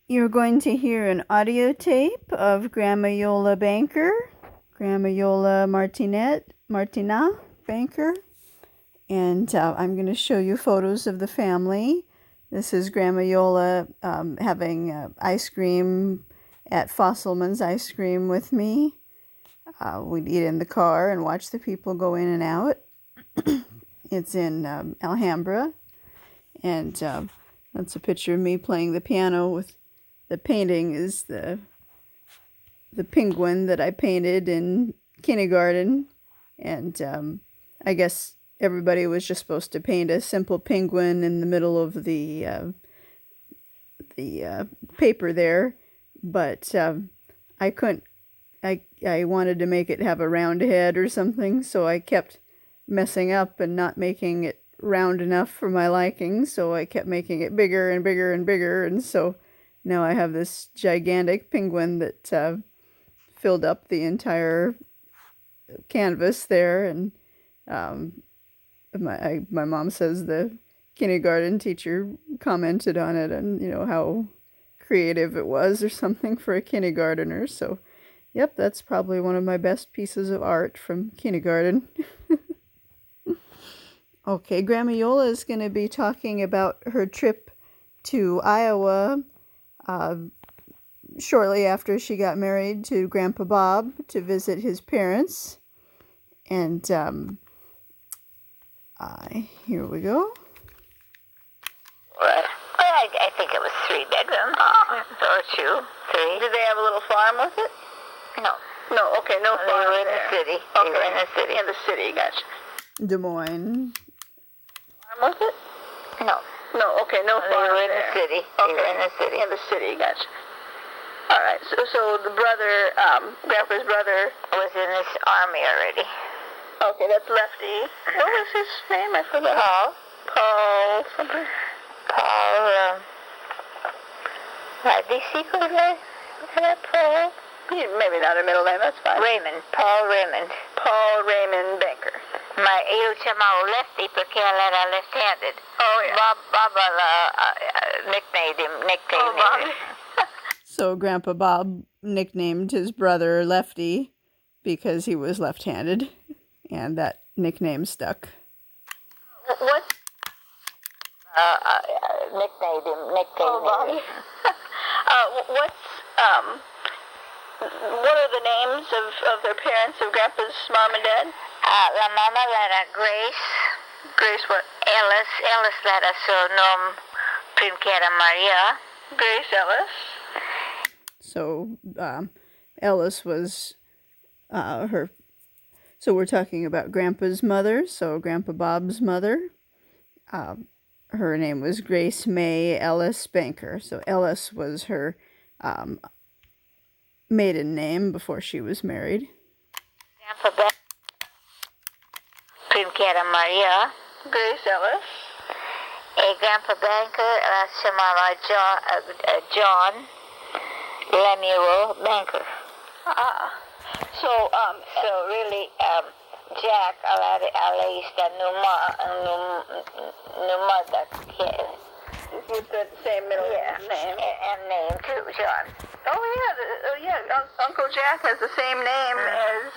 You're going to hear an audio tape of Grandma Iole Banker, Grandma Iole Martinat Banker, and I'm going to show you photos of the family. This is Grandma Iole having ice cream at Fossilman's Ice Cream with me. We'd eat in the car and watch the people go in and out. It's in Alhambra, and that's a picture of me playing the piano with. The painting is the penguin that I painted in kindergarten, and I guess everybody was just supposed to paint a simple penguin in the middle of the paper there, but I couldn't. I wanted to make it have a round head or something, so I kept messing up and not making it round enough for my liking. So I kept making it bigger and bigger and bigger, and so. Now I have this gigantic penguin that filled up the entire canvas there, and my mom says the kindergarten teacher commented on it and how creative it was or something for a kindergartner. So, yep, that's probably one of my best pieces of art from kindergarten. Okay, Grandma Iole is going to be talking about her trip to Iowa. Shortly after she got married to Grandpa Bob to visit his parents. And here we go. Well, I think it was 3 bedrooms. Or 2, 3. Did they have a little farm with it? No. No, okay, no They farm were in there. the city. Okay. They were in the city. In the city, gotcha. Des Moines. Farm with it? No. No, okay, no They farm were in there. the city. Okay. They were in the city. In the city, gotcha. All right, so the brother, Grandpa's brother... Was in this army already. Okay, that's Lefty. What was his name? I forgot. Paul something? Paul, the secret name? Paul? Maybe not a middle name, that's fine. Raymond. Paul Raymond. Paul Raymond Banker. Io chiamavo Lefty perché era left-handed. Oh, yeah. Bob nicknamed him. Oh, Bobby. So Grandpa Bob nicknamed his brother Lefty because he was left-handed, and that nickname stuck. What? Nicknamed him. Oh, Bobby. What are the names of their parents, of Grandpa's mom and dad? La mamma era Grace. Grace what? Ellis era suo nome prima che era Maria. Grace Ellis. So Ellis was her. So we're talking about Grandpa's mother. So Grandpa Bob's mother. Her name was Grace May Ellis Banker. So Ellis was her maiden name before she was married. Grandpa prima che era Maria. Grace Ellis. E Grandpa Banker la chiamava John Lemuel Banker. So really, Jack all'ista numada with the same middle name. And name too, John. Oh yeah, Uncle Jack has the same name as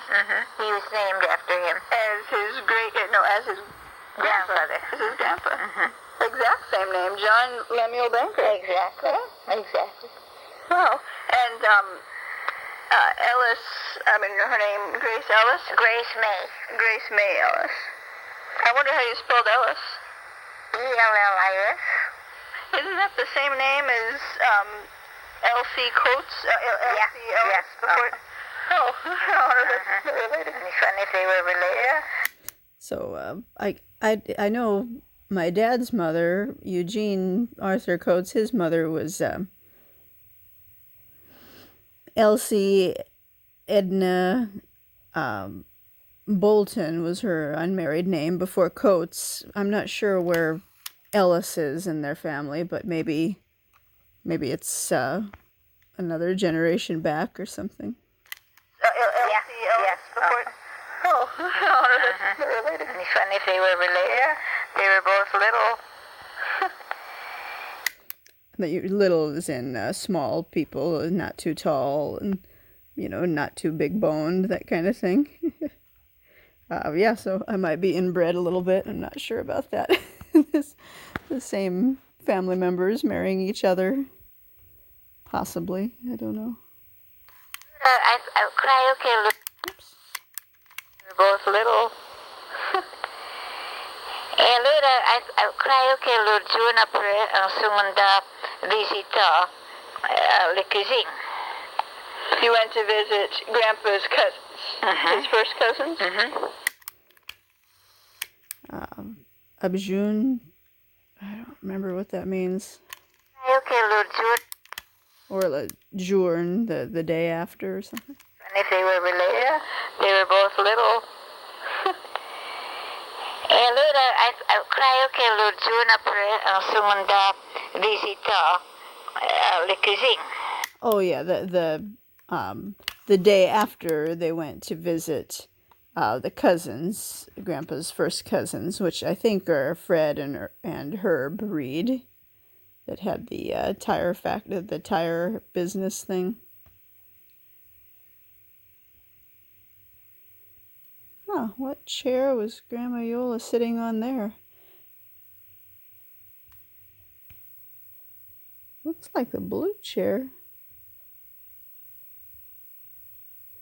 He was named after him. as his Grandfather. As his grandpa. Exact same name, John Lemuel Banker. Exactly. Exactly. Wow. And Ellis, her name, Grace Ellis? Grace May. Grace May Ellis. I wonder how you spelled Ellis. Ellis. Isn't that the same name as L.C. Coates? L.C. Ellis? Yes. Before... Oh, I wonder if they're related. It'd be funny if they were related. Yeah. So I know my dad's mother, Eugene Arthur Coates. His mother was Elsie Edna Bolton was her unmarried name before Coates. I'm not sure where Ellis is in their family, but maybe it's another generation back or something. Elsie Ellis before... Oh, I wonder if they're related. It'd be funny if they were related. Yeah. They were both little. Little is in small people, not too tall, and not too big boned, that kind of thing. Yeah, so I might be inbred a little bit. I'm not sure about that. The same family members marrying each other, possibly. I don't know. I cry, okay, Oops. we're both little. Allora, credo che lo giorno per seconda visita le cuisine. You went to visit Grandpa's cousins, his first cousins? Abjun, I don't remember what that means. Credo che lo giorno. Or le jour, the day after or something. And if they were related, they were both little. Allora, credo che lo giorno per seconda visita le cuisine. Oh yeah, the day after they went to visit the cousins, Grandpa's first cousins, which I think are Fred and Herb Reed, that had the the tire business thing. Huh, what chair was Grandma Iole sitting on there? Looks like the blue chair.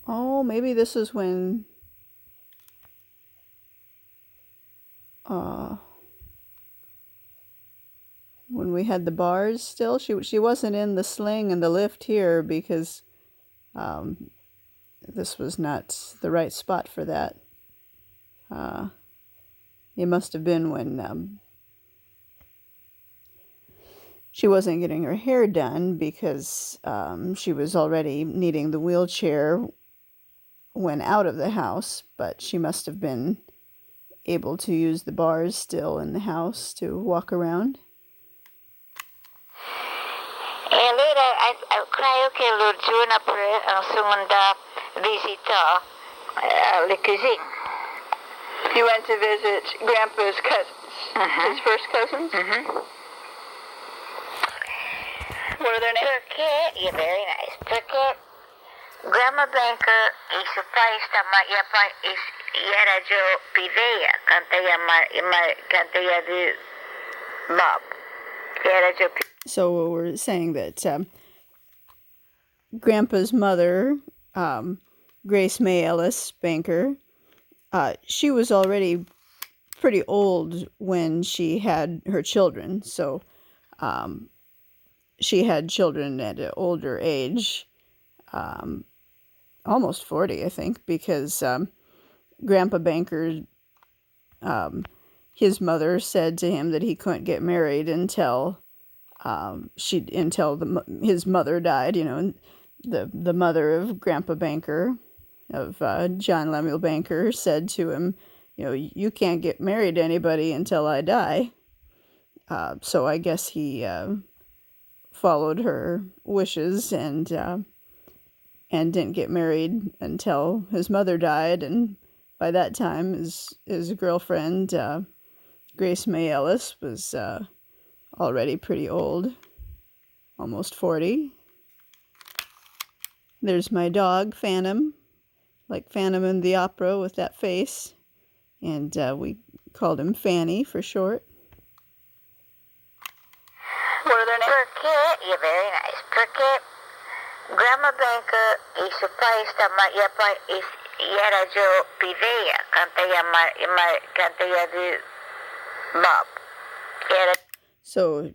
Oh, maybe this is when we had the bars still. She wasn't in the sling and the lift here because this was not the right spot for that. It must have been when she wasn't getting her hair done because she was already needing the wheelchair when out of the house, but she must have been able to use the bars still in the house to walk around. Allora, credo che lo giorno per seconda visita le cuisine. You went to visit Grandpa's cousins, his first cousins? What are their names? Perché, you're very nice, perché Grandma Banker e suo pai era già pivea, canta ya di Bob. Era già So we're saying that Grandpa's mother, Grace May Ellis Banker, she was already pretty old when she had her children. So she had children at an older age, almost 40, I think, because Grandpa Banker, his mother said to him that he couldn't get married until his mother died. The mother of Grandpa Banker, of John Lemuel Banker, said to him, you can't get married to anybody until I die. So I guess he followed her wishes and didn't get married until his mother died. And by that time, his girlfriend, Grace May Ellis, was already pretty old, almost 40. There's my dog, Phantom, like Phantom in the opera with that face. And we called him Fanny for short. What are their names? Perché, you're very nice, perché Grandma Banker e suo pai era già pivea, canta ya di Bob. So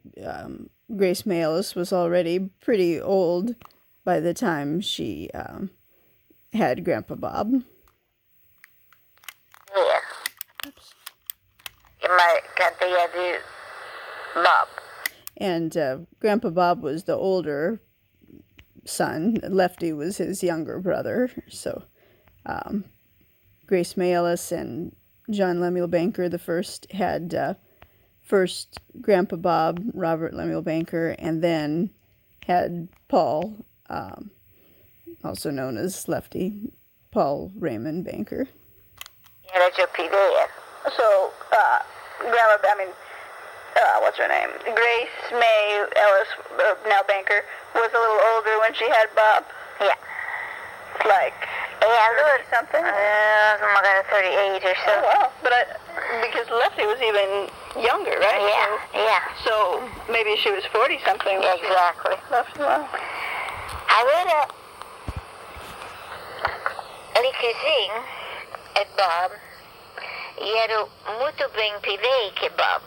Grace May Ellis was already pretty old by the time she had Grandpa Bob. Yeah. Oops. Canta ya di Bob. And Grandpa Bob was the older son. Lefty was his younger brother. So Grace May Ellis and John Lemuel Banker the first had first Grandpa Bob, Robert Lemuel Banker, and then had Paul, also known as Lefty, Paul Raymond Banker. Era già pivea. So, what's her name? Grace May Ellis, now Banker, was a little older when she had Bob. Yeah. Like, Yeah, 30 something? mga 38 or so. Oh, wow. But because Lefty was even younger, right? Yeah, yeah. So maybe she was 40 something. Exactly. Lefty, wow. Agora, likizing at Bob, era muito bem pilei que Bob.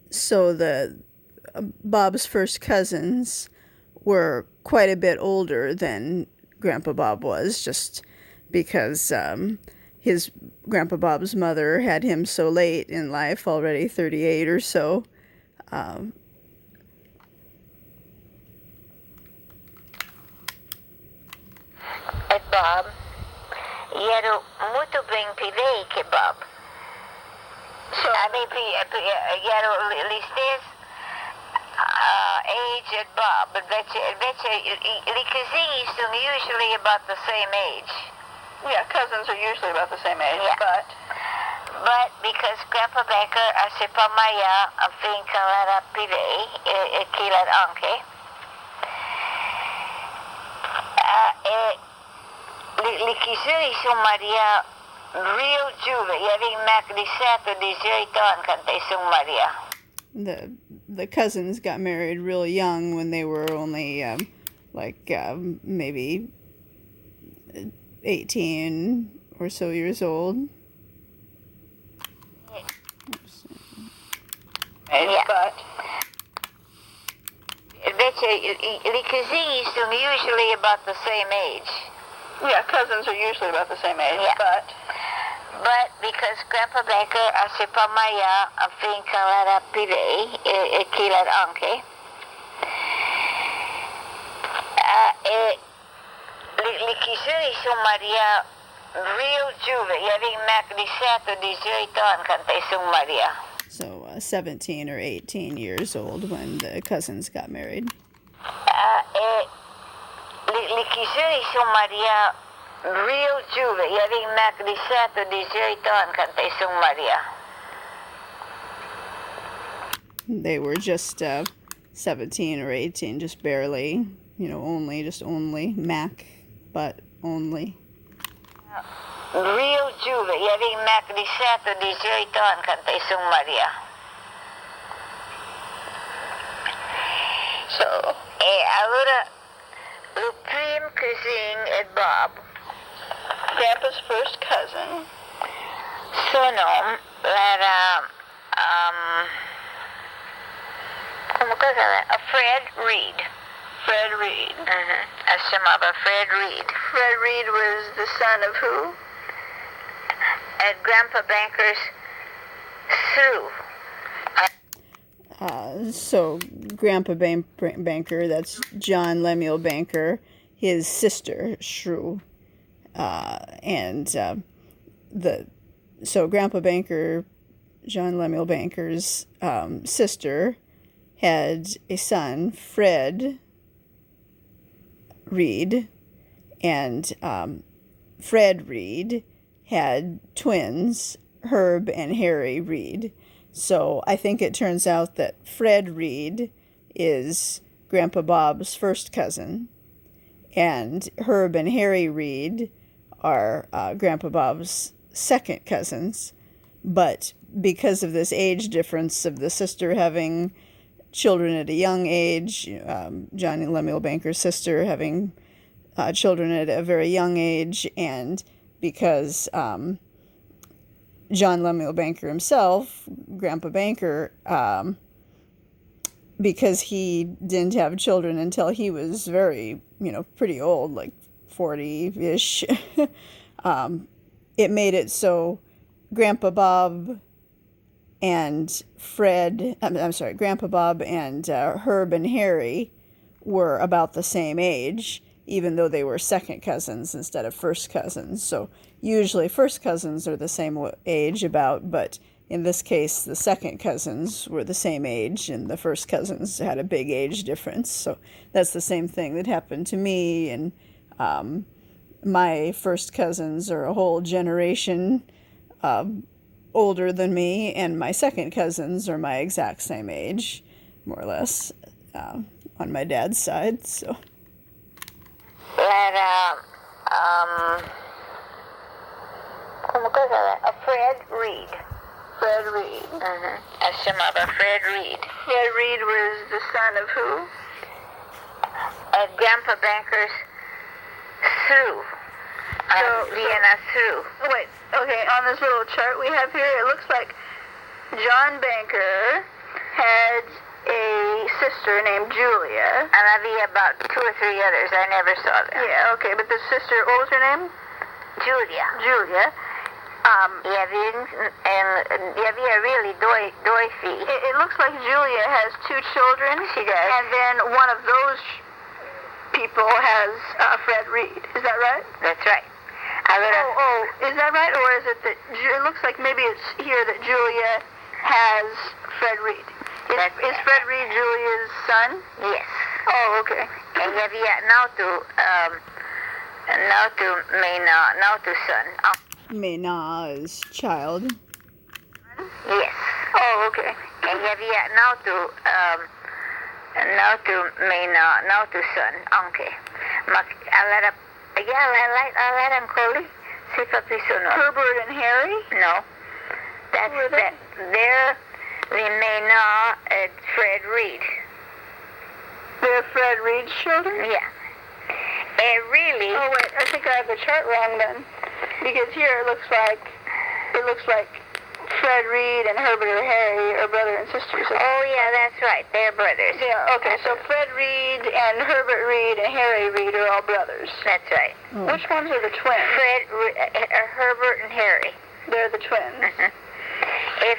So Bob's first cousins were quite a bit older than Grandpa Bob was, just because his Grandpa Bob's mother had him so late in life, already 38 or so. At Bob, era muito bem pilei que Bob. So, Era listes age at Bob, but likizing is usually about the same age. yeah, cousins are usually about the same age, Yeah. But because Grandpa Banker si pamaya ang finkalara pilay, kilat angke, likizing is Maria real Juve, yaring naklisato 18 kanta isang Maria. The cousins got married real young when they were only maybe 18 or so years old. Yeah. but likizing is usually about the same age. yeah, cousins are usually about the same age, Yeah. but because Grandpa Banker si pamaya ang finkalara pilay, kilat angke, likizing is Maria real Juve, yaring naklisato 18 kanta isang Maria. So 17 or 18 years old when the cousins got married. Likizing is Maria real Juve, yaring naklisato 18 kanta isang Maria. They were just 17 or 18, just barely, only Mac, but only. Real Juve, yaring naklisato 18 kanta isang Maria. so Agora, o primo cousin at Bob, Grandpa's first cousin, sonom, era, como que se llama? Fred Reed. Fred Reed. Se chamava Fred Reed. Fred Reed was the son of who? At Grandpa Banker's Sue. So Grandpa Banker, that's John Lemuel Banker, his sister Shrew, so Grandpa Banker, John Lemuel Banker's sister, had a son, Fred Reed, and Fred Reed had twins, Herb and Harry Reed. So I think it turns out that Fred Reed is Grandpa Bob's first cousin, and Herb and Harry Reed are Grandpa Bob's second cousins. But because of this age difference of the sister having children at a young age, Johnny Lemuel Banker's sister having children at a very young age, and because John Lemuel Banker himself, Grandpa Banker, because he didn't have children until he was very, pretty old, like 40-ish, it made it so Grandpa Bob and Grandpa Bob and Herb and Harry were about the same age, even though they were second cousins instead of first cousins. So usually first cousins are the same age but in this case the second cousins were the same age and the first cousins had a big age difference. So that's the same thing that happened to me, and my first cousins are a whole generation older than me, and my second cousins are my exact same age, more or less, on my dad's side. So. ¿Cómo que se llama? Fred Reed. Fred Reed. Él se llamaba Fred Reed. Fred Reed was the son of who? Grandpa Banker's through. Vienna through. Wait, okay, on this little chart we have here, it looks like John Banker had a sister named Julia. And había about 2 or 3 others. I never saw them. Yeah, okay, but the sister, what was her name? Julia. Julia. Y había really doy feet. It looks like Julia has 2 children. She does. And then one of those people has Fred Reed. Is that right? That's right. Is that right? Or is it that it looks like maybe it's here that Julia has Fred Reed? Is Fred Reed Julia's son? Yes. Oh, okay. And y había now to son. Mena is child. Yes. Oh, okay. And y había now to son. Okay. I'll let him call it. See if I no. Herbert and Harry? No. That's that. They're Mena and Fred Reed. They're Fred Reed's children? Yeah. And really. Oh wait, I think I have the chart wrong then, because here it looks like Fred Reed and Herbert or Harry are brother and sister. So oh yeah, that's right. They're brothers. Yeah. Okay. So Fred Reed and Herbert Reed and Harry Reed are all brothers. That's right. Oh. Which ones are the twins? Herbert and Harry. They're the twins.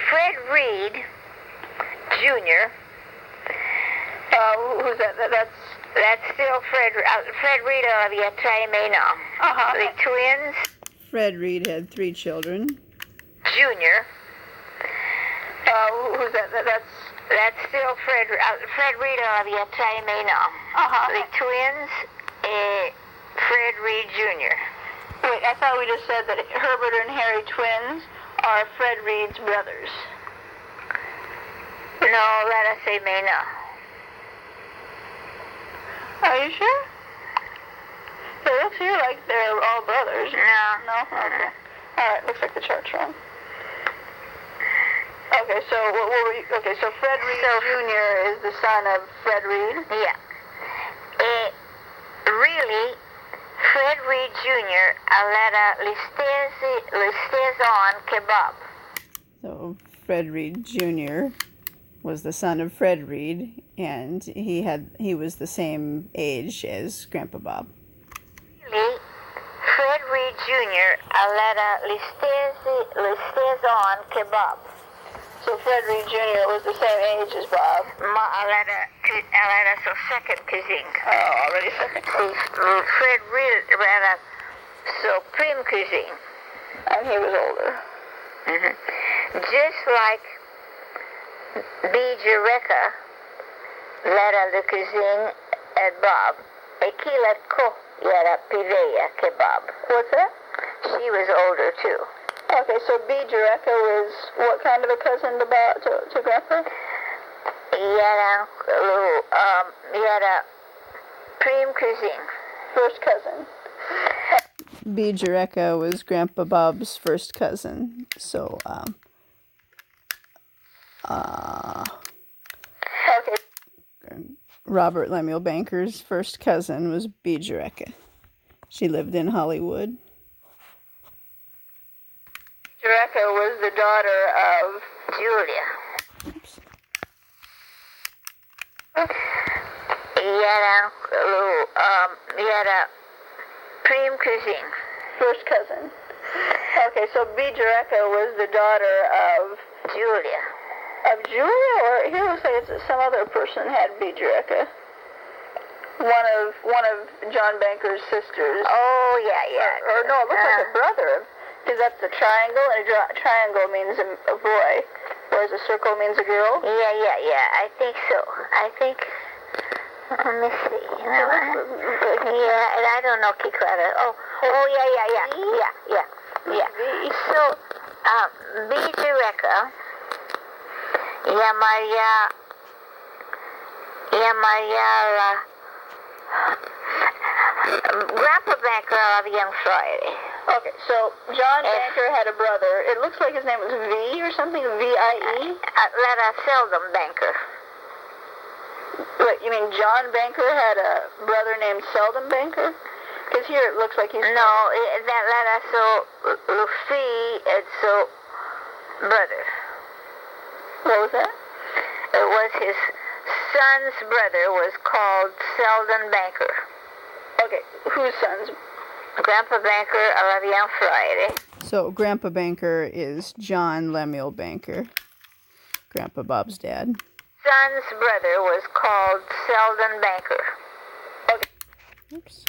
Fred Reed Jr. Who's that? That's still Fred. Fred Reed había 3 Mena. The twins. Fred Reed had 3 children. Junior. Who's that? That's still Fred. Fred Reed había 3 Mena. The twins. Fred Reed Jr. Wait, I thought we just said that Herbert and Harry twins are Fred Reed's brothers. No, let us say Mena. Are you sure? It looks here like they're all brothers. No. No? Okay. Alright, looks like the chart's wrong. Okay, so what were you, okay, so Fred Reed Jr. is the son of Fred Reed? Yeah. Really, Fred Reed Jr. Alera listes on kebab. So Fred Reed Jr. was the son of Fred Reed, and he was the same age as Grandpa Bob. Really, Fred Reed Jr. Alera listes on kebab. So Fred Reed Jr. was the same age as Bob? Alera so second cousin. Oh, already second cousin. Fred Reed Alera so prim cousin. And he was older. Just like Bijureka Lara le cousin at Bob. Ekila ko yara piveya kebab. What's that? She was older too. Okay, so B. Jureka was what kind of a cousin to Grandpa? Yara prim cousin. First cousin. B. Jureka was Grandpa Bob's first cousin. So, Okay. Robert Lemuel Banker's first cousin was B. Jureka. She lived in Hollywood. Jureka was the daughter of Julia. Oops. Yara prim cousin. first cousin. Okay, so B. Jureka was the daughter of Julia. Of Julia, or here looks like it's some other person had B. Jureka. One of John Banker's sisters. Oh yeah. Or no, it looks like a brother, because that's the triangle, and a triangle means a boy, whereas a circle means a girl. Yeah. I think so. Let me see. Yeah, and I don't know Kikwara. Oh, yeah. So Bijureka, Yamayala, Grandpa Banker of Young Friday. Okay, so John Banker had a brother. It looks like his name was V or something, V-I-E? Letta Seldom Banker. Wait, you mean John Banker had a brother named Seldom Banker? Because here it looks like he's... No, that Letta so Luffy, it's so brother. What was that? It was his son's brother was called Seldom Banker. Okay, whose sons? Grandpa Banker of Young Friday. So Grandpa Banker is John Lemuel Banker, Grandpa Bob's dad. Son's brother was called Seldom Banker. Okay. Oops.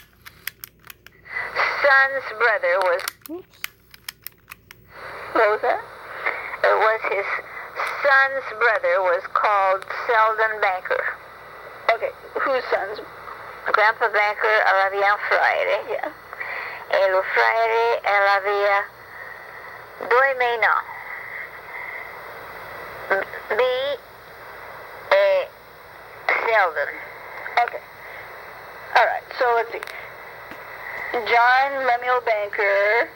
Son's brother was... Oops. What was that? It was his son's brother was called Seldom Banker. Okay, whose sons? Grandpa Banker of Young Friday. Yeah. El Friday, él había dos menos. Seldom. Okay. All right, so let's see. John Lemuel Banker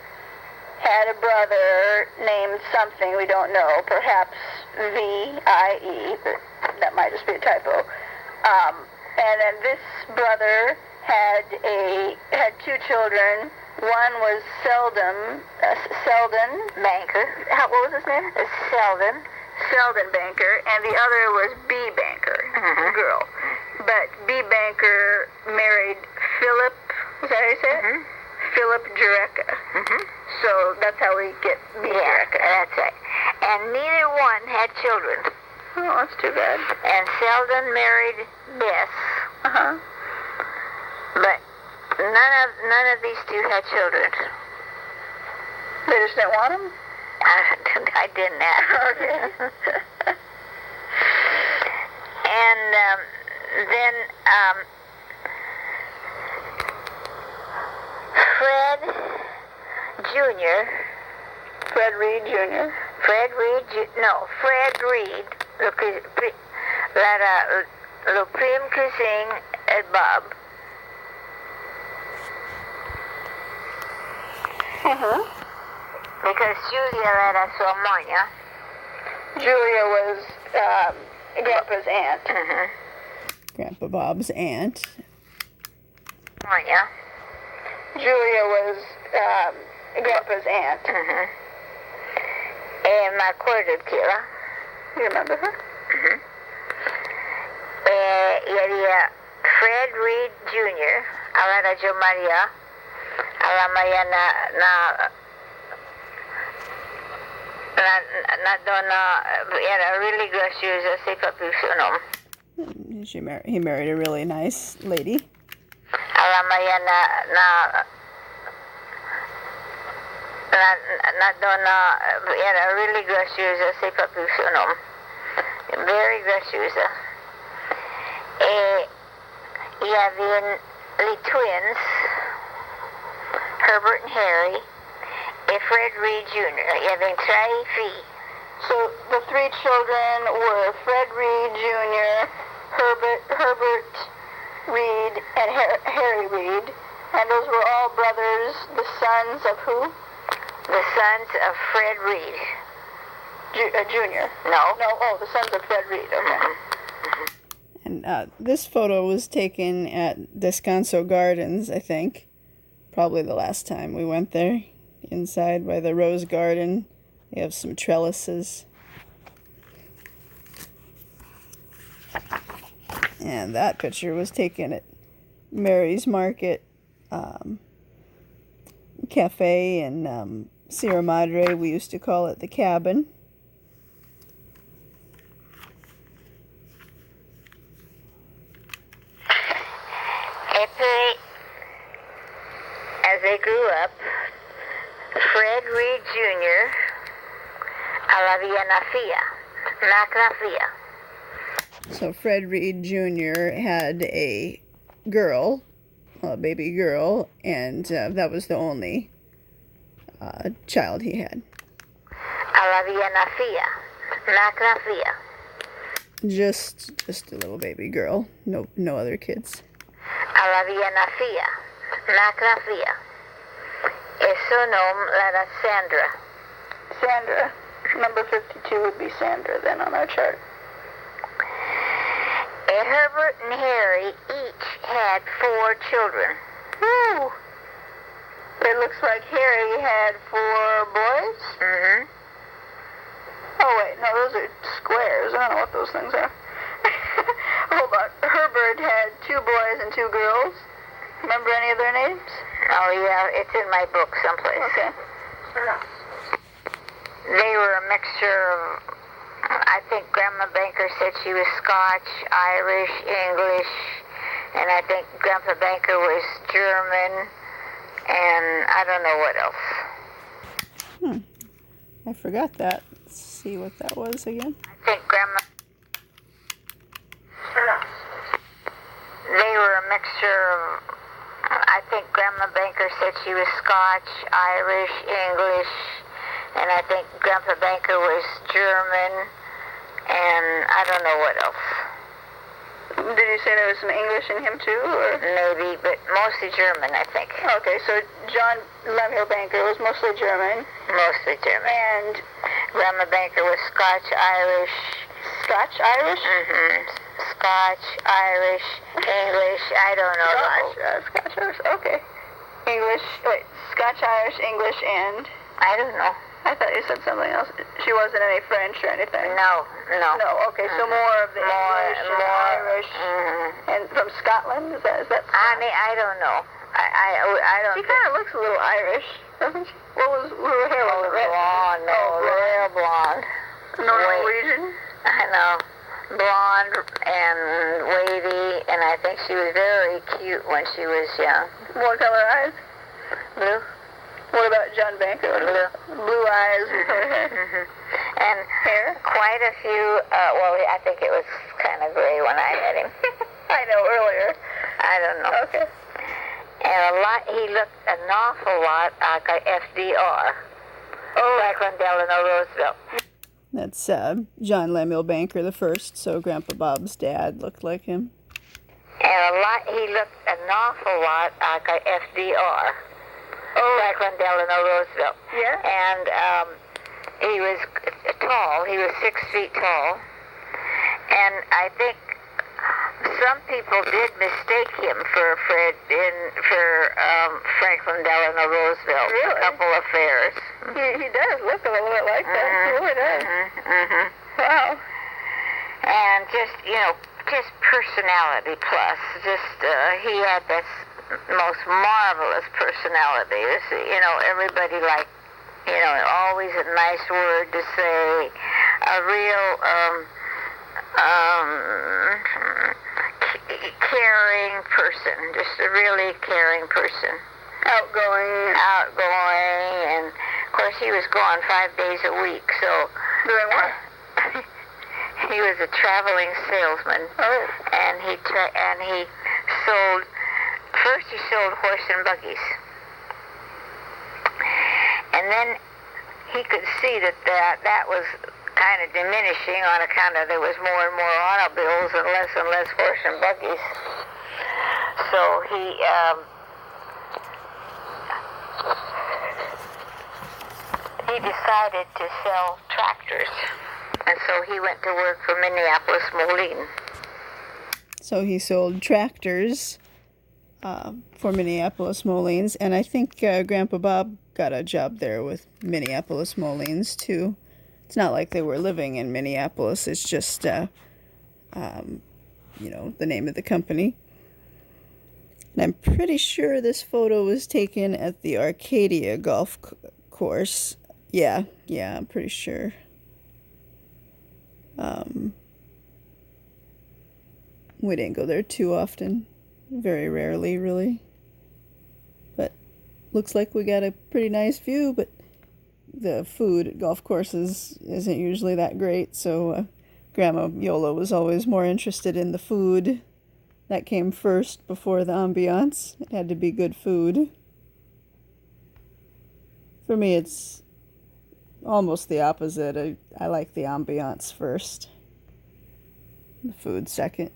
had a brother named something we don't know, perhaps V-I-E, but that might just be a typo. And then this brother had two children. One was Seldon Banker. What was his name? Seldon Banker, and the other was B Banker, the girl. But B Banker married Philip. Is that how you say it? Philip Jureka. So that's how we get B Jureka. That's right. And neither one had children. Oh, that's too bad. And Seldon married Bess. But none of these two had children. They just didn't want them? I didn't ask. Okay. And then Fred Jr. Fred Reed Jr. Fred Reed. Le prime cousin at Bob. Because Julia era su moglie. Julia was Grandpa's aunt. Grandpa Bob's aunt. Moglie. Julia was Grandpa's aunt. E mi acuerdo che era. You remember her? E había Fred Reed Jr. Allora Gio Maria. Alla Maria na donna era really graciosa, sei proprio il suo nome. He married a really nice lady. Alla Maria na donna era really graciosa, sei proprio il suo nome. Very graciosa. E havia the twins, Herbert and Harry, and Fred Reed Jr. Havia tre figli. So the three children were Fred Reed Jr., Herbert Reed, and Harry Reed. And those were all brothers, the sons of who? The sons of Fred Reed. Junior? No. No, oh, the sons of Fred Reed, okay. And this photo was taken at Descanso Gardens, I think. Probably the last time we went there. Inside by the rose garden. They have some trellises. And that picture was taken at Mary's Market Cafe in Sierra Madre. We used to call it the Cabin. As they grew up, Fred Reed Jr. había nacido. So Fred Reed Jr. had a girl, a baby girl, and that was the only child he had. Alavia Nafia. Macnafia. Just a little baby girl. No other kids. Alavia Nafia. Macnafia. Eso nom la Sandra. Sandra. Number 52 would be Sandra then on our chart. Herbert and Harry each had 4 children. Woo! It looks like Harry had 4 boys. Mm-hmm. Oh wait, no, those are squares. I don't know what those things are. Hold on. Herbert had 2 boys and 2 girls. Remember any of their names? Oh yeah, it's in my book someplace. Okay. They were a mixture of, I think Grandma Banker said she was Scotch, Irish, English, and I think Grandpa Banker was German, and I don't know what else. I forgot that. Let's see what that was again. I think Grandma... They were a mixture of, I think Grandma Banker said she was Scotch, Irish, English, and I think Grandpa Banker was German, and I don't know what else. Did you say there was some English in him too, or? Maybe, but mostly German, I think. Okay, so John Lemuel Banker was mostly German. Mostly German. And Grandma Banker was Scotch, Irish. Scotch, Irish? Mm-hmm. Scotch, Irish, English, I don't know. Scotch, Irish, okay. English, wait, Scotch, Irish, English, and? I don't know. I thought you said something else. She wasn't any French or anything. No. No, okay, so more of the English and Irish. Mm-hmm. And from Scotland? Is that I don't know. I don't She think. kind of looks a little Irish, doesn't she? Her hair was red. Blonde, no, real blonde. No Norwegian? I know. Blonde and wavy, and I think she was very cute when she was young. What color eyes? Blue? What about John Banker? Blue eyes with her hair. Mm-hmm. And Hair? quite a few, I think it was kind of gray when I met him. I know, earlier. I don't know. Okay. And he looked an awful lot like FDR. Franklin Delano Roosevelt. That's John Lemuel Banker the first, so Grandpa Bob's dad looked like him. And he looked an awful lot like FDR. Franklin Delano Roosevelt. Yeah? And he was tall. He was 6 feet tall. And I think some people did mistake him for Franklin Delano Roosevelt. Really? A couple of affairs. He does look a little bit like that. He really does. Mm-hmm. Wow. And just personality plus. He had this most marvelous personality. Everybody liked, always a nice word to say, a real caring person, just a really caring person. Outgoing, and of course he was gone 5 days a week, so... Doing what? He was a traveling salesman. Oh. And he sold... First he sold horse and buggies. And then he could see that was kind of diminishing on account of there was more and more automobiles and less horse and buggies. So he decided to sell tractors. And so he went to work for Minneapolis Moline. So he sold tractors for Minneapolis Molines, and I think Grandpa Bob got a job there with Minneapolis Molines too. It's not like they were living in Minneapolis, it's just the name of the company. And I'm pretty sure this photo was taken at the Arcadia golf course. Yeah, I'm pretty sure. We didn't go there too often. Very rarely, really. But looks like we got a pretty nice view, but the food at golf courses isn't usually that great, so Grandma Iole was always more interested in the food. That came first before the ambiance. It had to be good food. For me, it's almost the opposite. I like the ambiance first, the food second.